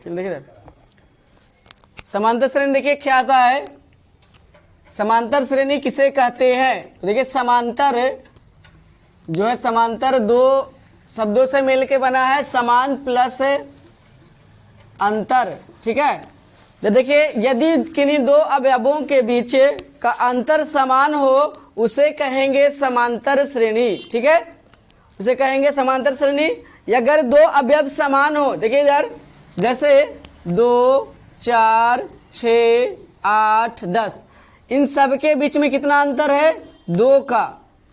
चलिए देखिए समांतर श्रेणी, देखिए क्या आता है, समांतर श्रेणी किसे कहते हैं। तो देखिए समांतर जो है, समांतर दो शब्दों से मिलके बना है, समान प्लस अंतर, ठीक है। तो देखिए यदि किन्हीं दो अवयवों के बीच का अंतर समान हो उसे कहेंगे समांतर श्रेणी, ठीक है, उसे कहेंगे समांतर श्रेणी। या अगर दो अवयव समान हो, देखिए इधर जैसे 2, 4, 6, 8, 10, इन सब के बीच में कितना अंतर है, 2 का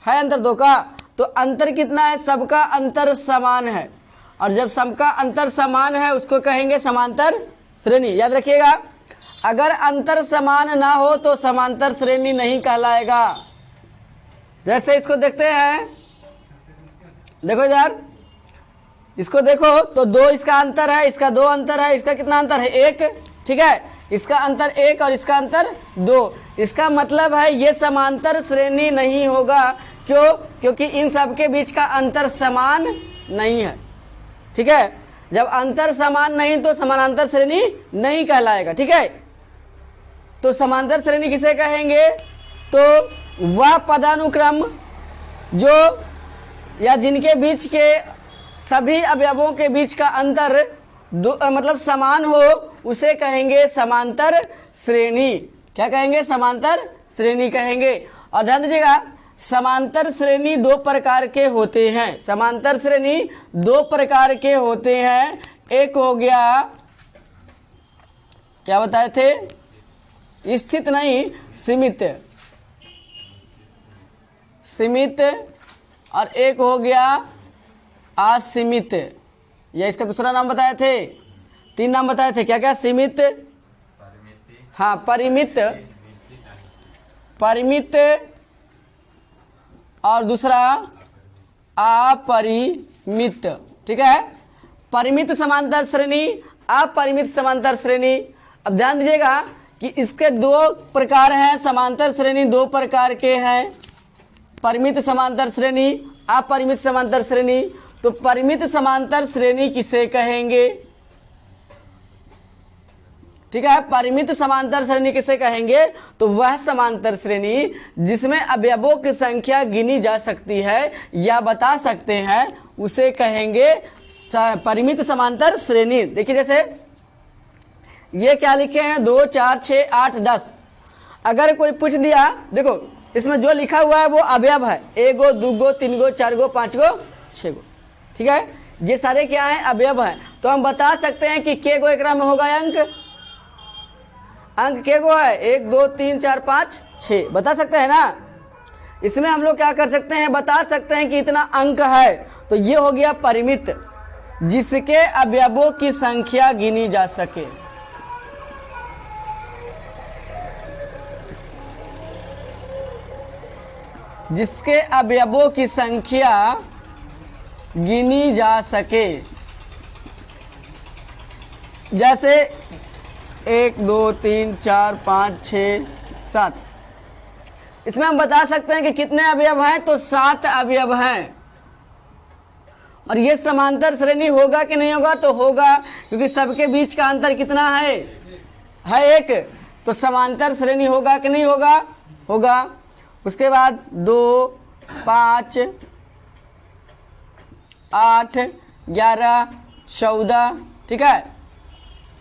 है अंतर, 2 का। तो अंतर कितना है, सबका अंतर समान है, और जब सबका अंतर समान है उसको कहेंगे समांतर श्रेणी। याद रखिएगा, अगर अंतर समान ना हो तो समांतर श्रेणी नहीं कहलाएगा। जैसे इसको देखते हैं, देखो इधर इसको देखो तो 2 इसका अंतर है, इसका 2 अंतर है, इसका कितना अंतर है, 1, ठीक है, इसका अंतर 1 और इसका अंतर 2। इसका मतलब है ये समांतर श्रेणी नहीं होगा। क्यों? क्योंकि इन सब के बीच का अंतर समान नहीं है, ठीक है। जब अंतर समान नहीं तो समानांतर श्रेणी नहीं कहलाएगा, ठीक है। तो समांतर श्रेणी किसे कहेंगे, तो वह पदानुक्रम जो या जिनके बीच के सभी अवयवों के बीच का अंतर मतलब समान हो उसे कहेंगे समांतर श्रेणी। क्या कहेंगे, समांतर श्रेणी कहेंगे। और ध्यान दीजिएगा, समांतर श्रेणी 2 प्रकार के होते हैं। समांतर श्रेणी 2 प्रकार के होते हैं। एक हो गया, क्या बताए थे, स्थित नहीं, सीमित, सीमित, और एक हो गया असीमित, या इसका दूसरा नाम बताए थे, 3 नाम बताए थे, क्या क्या, सीमित, हाँ परिमित, परिमित, और दूसरा अपरिमित, ठीक है। परिमित समांतर श्रेणी, अपरिमित समांतर श्रेणी। अब ध्यान दीजिएगा कि इसके 2 प्रकार हैं, समांतर श्रेणी 2 प्रकार के हैं, परिमित समांतर श्रेणी, अपरिमित समांतर श्रेणी। तो परिमित समांतर श्रेणी किसे कहेंगे, ठीक है, परिमित समांतर श्रेणी किसे कहेंगे, तो वह समांतर श्रेणी जिसमें अवयवों की संख्या गिनी जा सकती है या बता सकते हैं उसे कहेंगे परिमित समांतर श्रेणी। देखिए जैसे ये क्या लिखे हैं, 2, 4, 6, 8, 10। अगर कोई पूछ दिया, देखो इसमें जो लिखा हुआ है वो अवयव है, 1 गो, 2 गो, 3 गो, 4 गो, 5 गो, 6 गो, ठीक है, ये सारे क्या है, अवयव है। तो हम बता सकते हैं कि के गो एकरा में होगा अंक, अंक के गो है, 1, 2, 3, 4, 5, 6, बता सकते हैं ना। इसमें हम लोग क्या कर सकते हैं, बता सकते हैं कि इतना अंक है। तो ये हो गया परिमित, जिसके अवयवों की संख्या गिनी जा सके। जिसके अवयवों की संख्या गिनी जा सके। जैसे 1, 2, 3, 4, 5, 6, 7, इसमें हम बता सकते हैं कि कितने अवयव हैं, तो 7 अवयव हैं। और ये समांतर श्रेणी होगा कि नहीं होगा, तो होगा, क्योंकि सबके बीच का अंतर कितना है 1। तो समांतर श्रेणी होगा कि नहीं होगा, होगा। उसके बाद 2, 5, 8, 11, 14, ठीक है,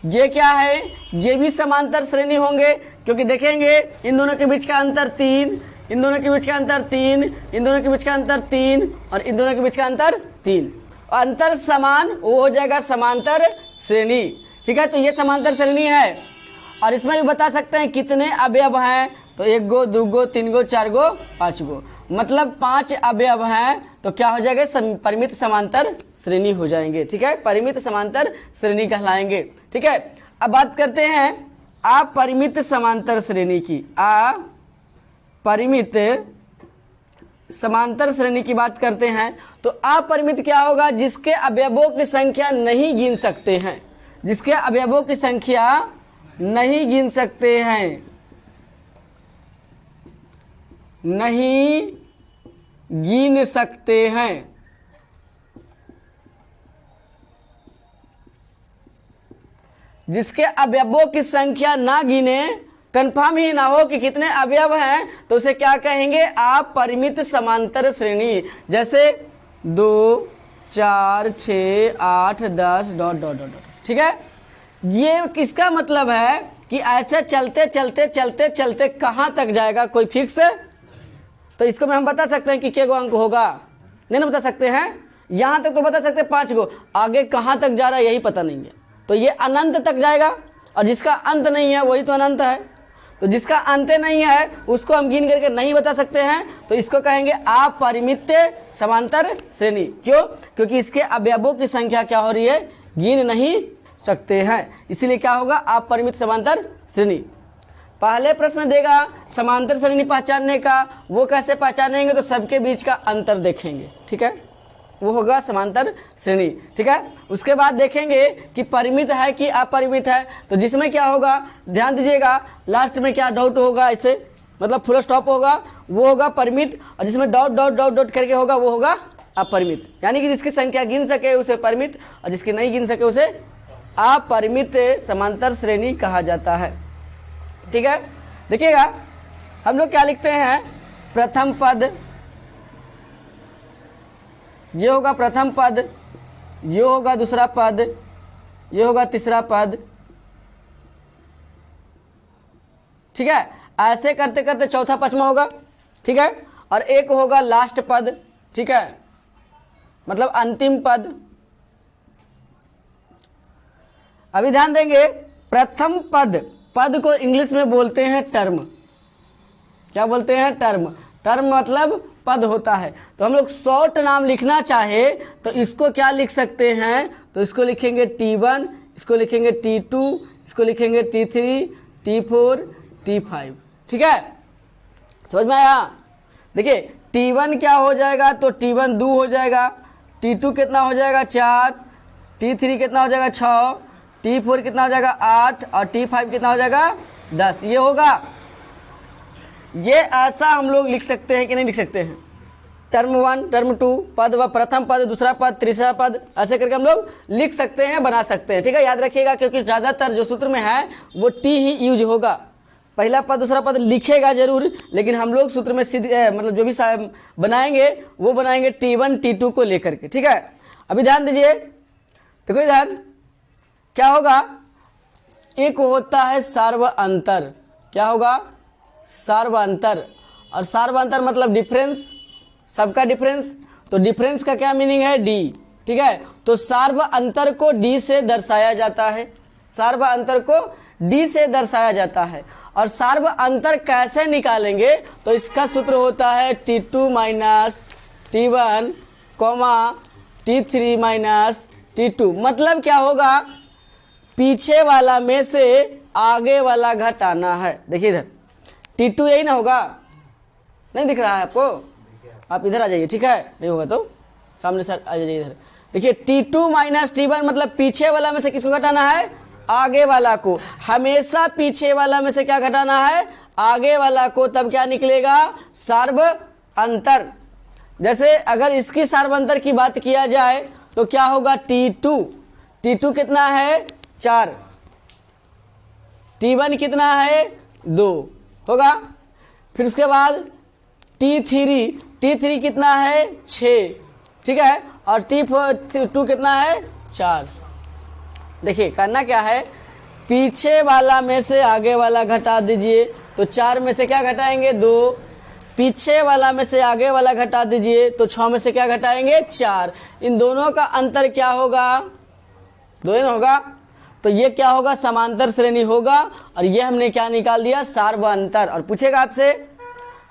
ये क्या है, ये भी समांतर श्रेणी होंगे, क्योंकि देखेंगे इन दोनों के बीच का अंतर 3, इन दोनों के बीच का अंतर 3, इन दोनों के बीच का अंतर 3, और इन दोनों के बीच का अंतर 3, अंतर समान, वो हो जाएगा समांतर श्रेणी, ठीक है। तो ये समांतर श्रेणी है। और इसमें भी बता सकते हैं कितने अवयव हैं, तो 1 गो, 2 गो, 3 गो, 4 गो, 5 गो, मतलब 5 अवयव हैं। तो क्या हो जाएगा, परिमित समांतर श्रेणी हो जाएंगे, ठीक है, परिमित समांतर श्रेणी कहलाएंगे, ठीक है। अब बात करते हैं अपरिमित समांतर श्रेणी की। अपरिमित समांतर श्रेणी की बात करते हैं। तो अपरिमित क्या होगा, जिसके अवयवों की संख्या नहीं गिन सकते हैं, जिसके अवयवों की संख्या नहीं गिन सकते हैं, नहीं गिन सकते हैं। जिसके अवयवों की संख्या ना गिने, कंफर्म ही ना हो कि कितने अवयव हैं, तो उसे क्या कहेंगे, अपरिमित समांतर श्रेणी। जैसे 2 4 6 8 10 डॉट डॉट डॉट डॉट। ठीक है, ये किसका मतलब है कि ऐसे चलते चलते चलते चलते कहाँ तक जाएगा, कोई फिक्स है? तो इसको में हम बता सकते हैं कि के गो अंक होगा, नहीं ना बता सकते हैं। यहाँ तक तो बता सकते हैं 5 गो, आगे कहाँ तक जा रहा है यही पता नहीं है। तो ये अनंत तक जाएगा, और जिसका अंत नहीं है वही तो अनंत है। तो जिसका अंत नहीं है उसको हम गिन करके नहीं बता सकते हैं, तो इसको कहेंगे अपरिमित समांतर श्रेणी। क्यों? क्योंकि इसके अवयवों की संख्या क्या हो रही है, गिन नहीं सकते हैं, इसीलिए क्या होगा, अपरिमित समांतर श्रेणी। पहले प्रश्न देगा समांतर श्रेणी पहचानने का, वो कैसे पहचानेंगे, तो सबके बीच का अंतर देखेंगे। ठीक है, वो होगा समांतर श्रेणी। ठीक है, उसके बाद देखेंगे कि परिमित है कि अपरिमित है, तो जिसमें क्या होगा, ध्यान दीजिएगा, लास्ट में क्या डॉट होगा, ऐसे मतलब फुल स्टॉप होगा, वो होगा परिमित, और जिसमें डॉट डॉट डॉट डॉट करके होगा वो होगा अपरिमित। यानी कि जिसकी संख्या गिन सके उसे परिमित, और जिसकी नहीं गिन सके उसे अपरिमित समांतर श्रेणी कहा जाता है। ठीक है, देखिएगा हम लोग क्या लिखते हैं, प्रथम पद, ये होगा प्रथम पद, ये होगा दूसरा पद, ये होगा तीसरा पद। ठीक है, ऐसे करते करते चौथा पांचवा होगा। ठीक है, और एक होगा लास्ट पद। ठीक है, मतलब अंतिम पद। अभी ध्यान देंगे, प्रथम पद, पद को इंग्लिश में बोलते हैं टर्म। क्या बोलते हैं, टर्म। टर्म मतलब पद होता है। तो हम लोग शॉर्ट नाम लिखना चाहे तो इसको क्या लिख सकते हैं, तो इसको लिखेंगे T1, इसको लिखेंगे T2, इसको लिखेंगे T3, T4, T5। ठीक है, समझ में आया? देखिए T1 क्या हो जाएगा, तो T1 2 हो जाएगा, T2 कितना हो जाएगा 4, T3 कितना हो जाएगा 6, T4 कितना हो जाएगा 8, और T5 कितना हो जाएगा 10। ये होगा, ये ऐसा हम लोग लिख सकते हैं कि नहीं लिख सकते हैं, टर्म 1, टर्म 2, पद व प्रथम पद, दूसरा पद, तीसरा पद, ऐसे करके हम लोग लिख सकते हैं, बना सकते हैं। ठीक है, याद रखिएगा, क्योंकि ज़्यादातर जो सूत्र में है वो टी ही यूज होगा। पहला पद दूसरा पद लिखेगा जरूर, लेकिन हम लोग सूत्र में सीधे मतलब जो भी बनाएंगे वो बनाएंगे T1 T2 को लेकर के। ठीक है, अभी ध्यान दीजिए, देखो इधर क्या होगा, एक होता है सार्व अंतर। क्या होगा, सार्व अंतर। और सार्व अंतर मतलब डिफरेंस, सबका डिफरेंस। तो डिफरेंस का क्या मीनिंग है, डी। ठीक है, तो सार्व अंतर को डी से दर्शाया जाता है, सार्व अंतर को डी से दर्शाया जाता है। और सार्व अंतर कैसे निकालेंगे, तो इसका सूत्र होता है T2 minus T1 T3 minus T2। मतलब क्या होगा, पीछे वाला में से आगे वाला घटाना है। देखिए इधर T2 यही ना होगा, नहीं दिख रहा है आपको, आप इधर आ जाइए। ठीक है, नहीं होगा तो सामने से आ जाइए इधर। देखिए T2 माइनस T1 मतलब पीछे वाला में से किसको घटाना है, आगे वाला को। हमेशा पीछे वाला में से क्या घटाना है, आगे वाला को, तब क्या निकलेगा, सार्व अंतर। जैसे अगर इसकी सार्व अंतर की बात किया जाए तो क्या होगा, T2 कितना है 4, T1 कितना है 2 होगा। फिर उसके बाद T3 कितना है 6। ठीक है, और T2 कितना है 4। देखिए करना क्या है, पीछे वाला में से आगे वाला घटा दीजिए, तो 4 में से क्या घटाएंगे 2, पीछे वाला में से आगे वाला घटा दीजिए तो 6 में से क्या घटाएंगे 4। इन दोनों का अंतर क्या होगा, 2 होगा। तो ये क्या होगा, समांतर श्रेणी होगा। और ये हमने क्या निकाल दिया, सार्व अंतर। और पूछेगा आपसे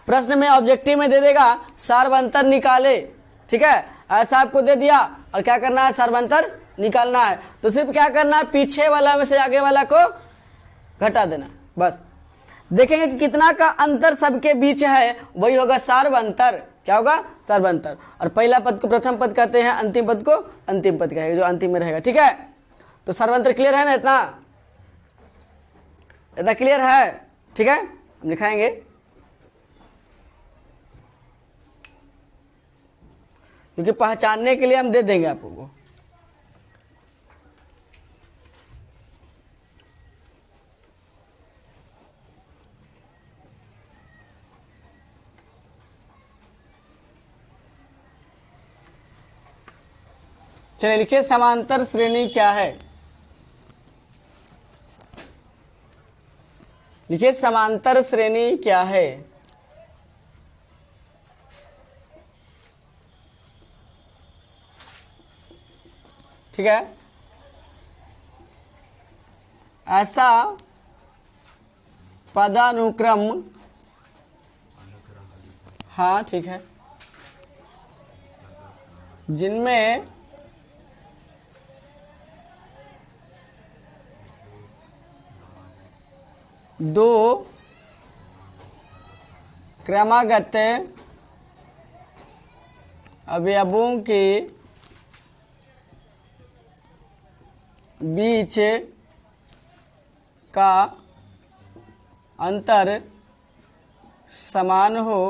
प्रश्न में, ऑब्जेक्टिव में दे देगा सार्व अंतर निकाले। ठीक है, ऐसा आपको दे दिया, और क्या करना है, सार्व अंतर निकालना है। तो सिर्फ क्या करना है, पीछे वाला में से आगे वाला को घटा देना, बस। देखेंगे कि कितना का अंतर सबके बीच है, वही होगा सार्व अंतर। क्या होगा, सार्व अंतर। और पहला पद को प्रथम पद कहते हैं, अंतिम पद को अंतिम पद कहेंगे, जो अंतिम में रहेगा। ठीक है, तो सार्व अंतर क्लियर है ना, इतना क्लियर है। ठीक है, हम लिखाएंगे, क्योंकि पहचानने के लिए हम दे देंगे आपको। चलिए लिखिए समांतर श्रेणी क्या है। लिखिए समांतर श्रेणी क्या है। ठीक है, ऐसा पदानुक्रम, हाँ ठीक है, जिनमें दो क्रमागत अवयवों के बीच का अंतर समान हो,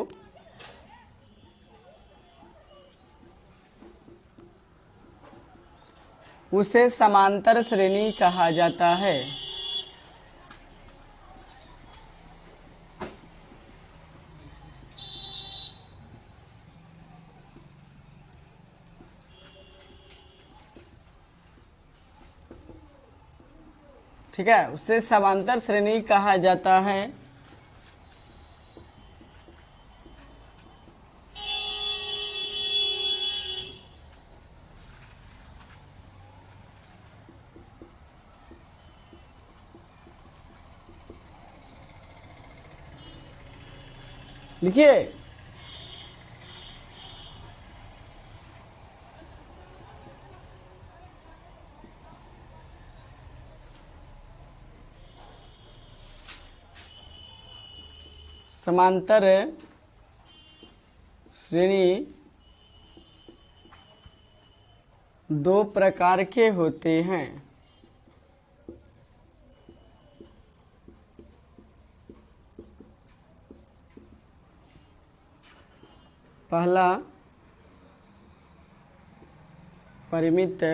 उसे समांतर श्रेणी कहा जाता है। ठीक है, उसे समांतर श्रेणी कहा जाता है। लिखिए समांतर श्रेणी दो प्रकार के होते हैं। पहला परिमित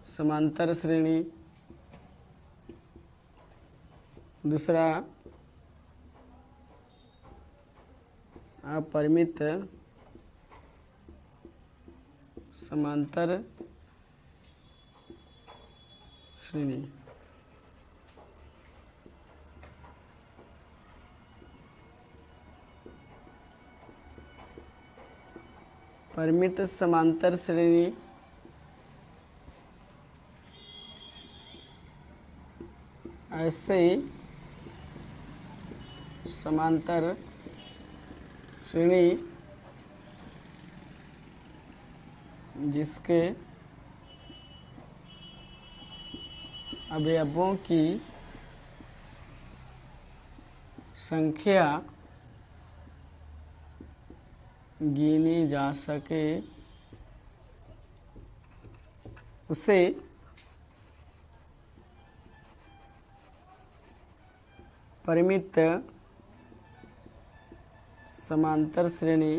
समांतर श्रेणी, दूसरा अपरिमित समांतर श्रेणी। परिमित समांतर श्रेणी ऐसे समांतर श्रेणी जिसके अवयवों की संख्या गिनी जा सके, उसे परिमित समांतर श्रेणी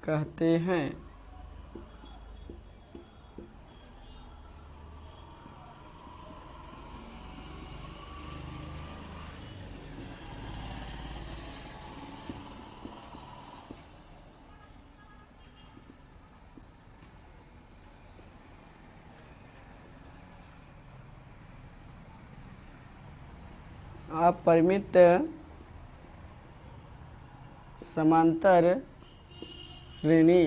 कहते हैं। अपरिमित समांतर श्रेणी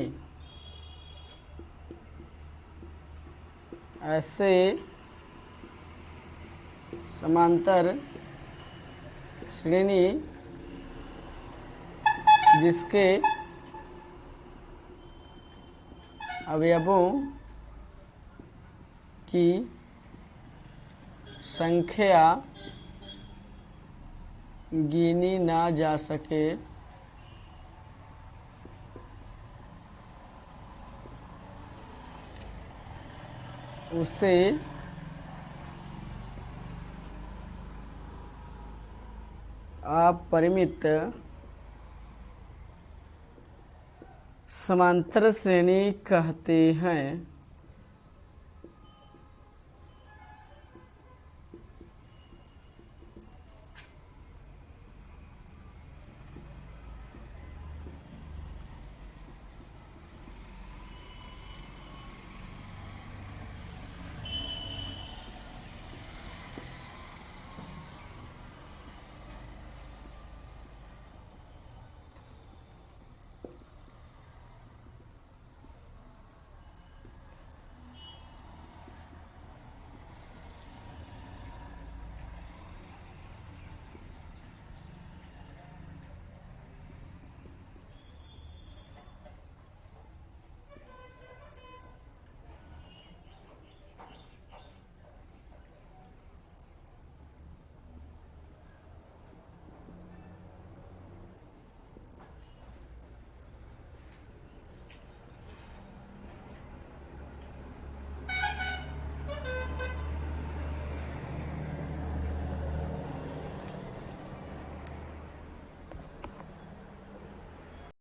ऐसे समांतर श्रेणी जिसके अवयवों की संख्या गिनी ना जा सके, उसे अपरिमित समांतर श्रेणी कहते हैं।